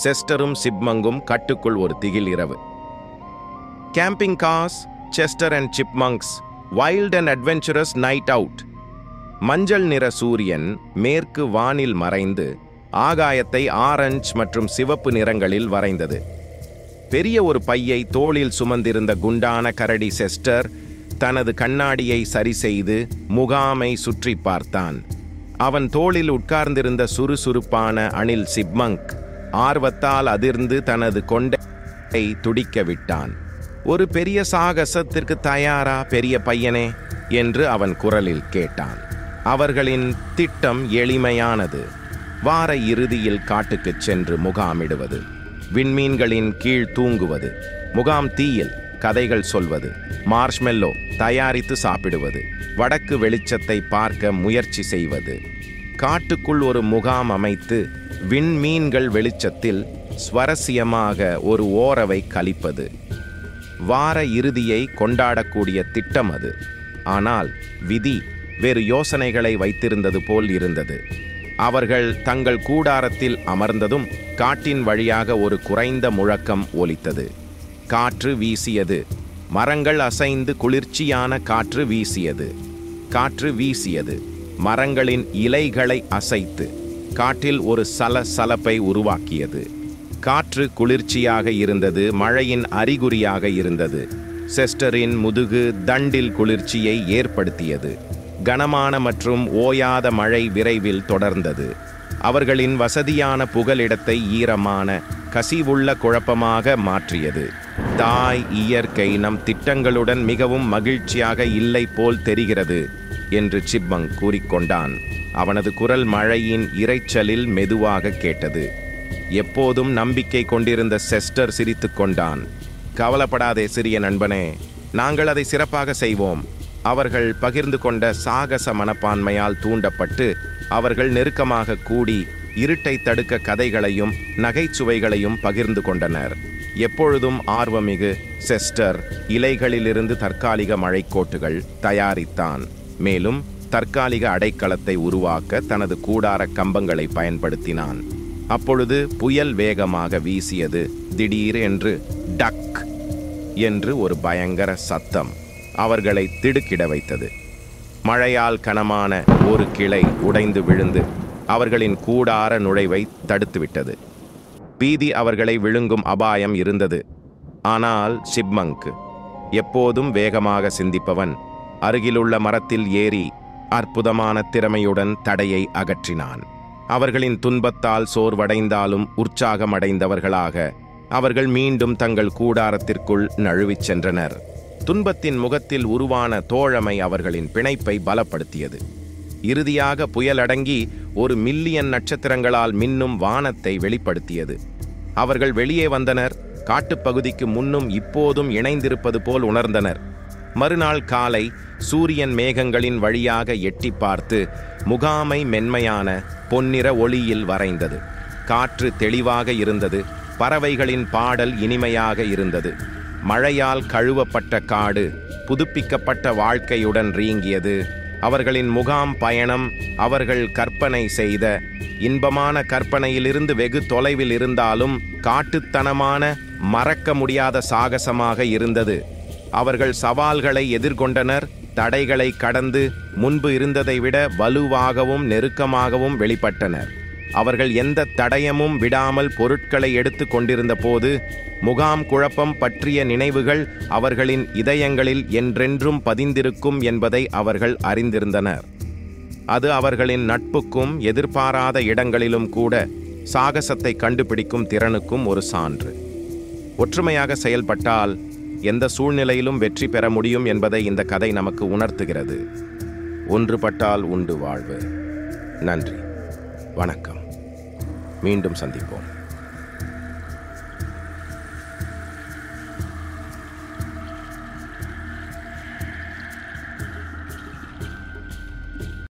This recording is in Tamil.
செஸ்டரும் சிப்மங்கும் கட்டுக்குள் ஒரு திகில் இரவு. Camping cars, Chester and chipmunks, wild and adventurous night out. மஞ்சள் நிற சூரியன் மேற்கு வானில் மறைந்து ஆகாயத்தை ஆரஞ்சு மற்றும் சிவப்பு நிறங்களில் வரைந்தது. பெரிய ஒரு பையை தோளில் சுமந்திருந்த குண்டான கரடி செஸ்டர் தனது கண்ணாடியை சரி செய்து முகாமை சுற்றி பார்த்தான். அவன் தோளில் உட்கார்ந்திருந்த சுறுசுறுப்பான அணில் சிப்மங்க் ஆர்வத்தால் அதிர்ந்து தனது கொண்டை துடிக்க விட்டான். ஒரு பெரிய சாகசத்திற்கு தயாரா பெரிய பையனே என்று அவன் குரலில் கேட்டான். அவர்களின் திட்டம் எளிமையானது. வார இறுதியில் காட்டுக்குச் சென்று முகாமிடுவது, விண்மீன்களின் கீழ் தூங்குவது, முகாம் தீயில் கதைகள் சொல்வது, மார்ஷ்மெல்லோ தயாரித்து சாப்பிடுவது, வடக்கு வெளிச்சத்தை பார்க்க முயற்சி செய்வது, காட்டுக்குள் ஒரு முகாம் அமைத்து விண்மீன்கள் வெளிச்சத்தில் ஸ்வரசியமாக ஒரு ஓரவை கழிப்பது. வார இறுதியை கொண்டாடக்கூடிய திட்டம் அது. ஆனால் விதி வேறு யோசனைகளை வைத்திருந்தது போல் இருந்தது. அவர்கள் தங்கள் கூடாரத்தில் அமர்ந்ததும் காட்டின் வழியாக ஒரு குறைந்த முழக்கம் ஒலித்தது. காற்று வீசியது. மரங்கள் அசைந்து குளிர்ச்சியான காற்று வீசியது. காற்று வீசியது. மரங்களின் இலைகளை அசைத்து காட்டில் ஒரு சலசலப்பை உருவாக்கியது. காற்று குளிர்ச்சியாக இருந்தது. மழையின் அறிகுறியாக இருந்தது. செஸ்டரின் முதுகு தண்டில் குளிர்ச்சியை ஏற்படுத்தியது. கனமான மற்றும் ஓயாத மழை விரைவில் தொடர்ந்தது. அவர்களின் வசதியான புகலிடத்தை ஈரமான கசிவுள்ள குழப்பமாக மாற்றியது. தாய் இயற்கை நம் திட்டங்களுடன் மிகவும் மகிழ்ச்சியாக இல்லை போல் தெரிகிறது என்று சிப்மங்க் கூறிக்கொண்டான். அவனது குரல் மழையின் இரைச்சலில் மெதுவாக கேட்டது. எப்போதும் நம்பிக்கை கொண்டிருந்த செஸ்டர் சிரித்து கொண்டான். கவலைப்படாதே சிறிய நண்பனே, நாங்கள் அதை சிறப்பாக செய்வோம். அவர்கள் பகிர்ந்து கொண்ட சாகச மனப்பான்மையால் தூண்டப்பட்டு அவர்கள் நெருக்கமாக கூடி இருட்டை தடுக்க கதைகளையும் நகைச்சுவைகளையும் பகிர்ந்து கொண்டனர். எப்பொழுதும் ஆர்வமிகு செஸ்டர் இலைகளிலிருந்து தற்காலிக மழைக்கோட்டுகள் தயாரித்தான். மேலும் தற்காலிக அடைக்கலத்தை உருவாக்க தனது கூடார கம்பங்களை பயன்படுத்தினான். அப்பொழுது புயல் வேகமாக வீசியது. திடீர் என்று டக் என்று ஒரு பயங்கர சத்தம் அவர்களை திடுக்கிட வைத்தது. மழையால் கனமான ஒரு கிளை உடைந்து விழுந்து அவர்களின் கூடார நுழைவை தடுத்துவிட்டது. பீதி அவர்களை விழுங்கும் அபாயம் இருந்தது. ஆனால் சிப்மங்க், எப்போதும் வேகமாக சிந்திப்பவன், அருகிலுள்ள மரத்தில் ஏறி அற்புதமான திறமையுடன் தடையை அகற்றினான். அவர்களின் துன்பத்தால் சோர்வடைந்தாலும் உற்சாகமடைந்தவர்களாக அவர்கள் மீண்டும் தங்கள் கூடாரத்திற்குள் நழுவிச் சென்றனர். துன்பத்தின் முகத்தில் உருவான தோழமை அவர்களின் பிணைப்பை பலப்படுத்தியது. இறுதியாக புயலடங்கி ஒரு மில்லியன் நட்சத்திரங்களால் மின்னும் வானத்தை வெளிப்படுத்தியது. அவர்கள் வெளியே வந்தனர். காட்டுப்பகுதிக்கு முன்னும் இப்போதும் இணைந்திருப்பது போல் உணர்ந்தனர். மறுநாள் காலை சூரியன் மேகங்களின் வழியாக எட்டி பார்த்து முகாமை மென்மையான பொன்னிற ஒளியில் வரைந்தது. காற்று தெளிவாக இருந்தது. பறவைகளின் பாடல் இனிமையாக இருந்தது. மழையால் கழுவப்பட்ட காடு புதுப்பிக்கப்பட்ட வாழ்க்கையுடன் ரீங்கியது. அவர்களின் முகாம் பயணம் அவர்கள் கற்பனை செய்த இன்பமான கற்பனையிலிருந்து வெகு தொலைவில் இருந்தாலும் காட்டுத்தனமான மறக்க முடியாத சாகசமாக இருந்தது. அவர்கள் சவால்களை எதிர்கொண்டனர். தடைகளை கடந்து முன்பு இருந்ததை விட வலுவாகவும் நெருக்கமாகவும் வெளிப்பட்டனர். அவர்கள் எந்த தடயமும் விடாமல் பொருட்களை எடுத்து கொண்டிருந்த போது முகாம் குழப்பம் பற்றிய நினைவுகள் அவர்களின் இதயங்களில் என்றென்றும் பதிந்திருக்கும் என்பதை அவர்கள் அறிந்திருந்தனர். அது அவர்களின் நட்புக்கும் எதிர்பாராத இடங்களிலும் கூட சாகசத்தை கண்டுபிடிக்கும் திறனுக்கும் ஒரு சான்று. ஒற்றுமையாக செயல்பட்டால் எந்த சூழ்நிலையிலும் வெற்றி பெற முடியும் என்பதை இந்த கதை நமக்கு உணர்த்துகிறது. ஒன்றுபட்டால் உண்டு வாழ்வு. நன்றி, வணக்கம். மீண்டும் சந்திப்போம்.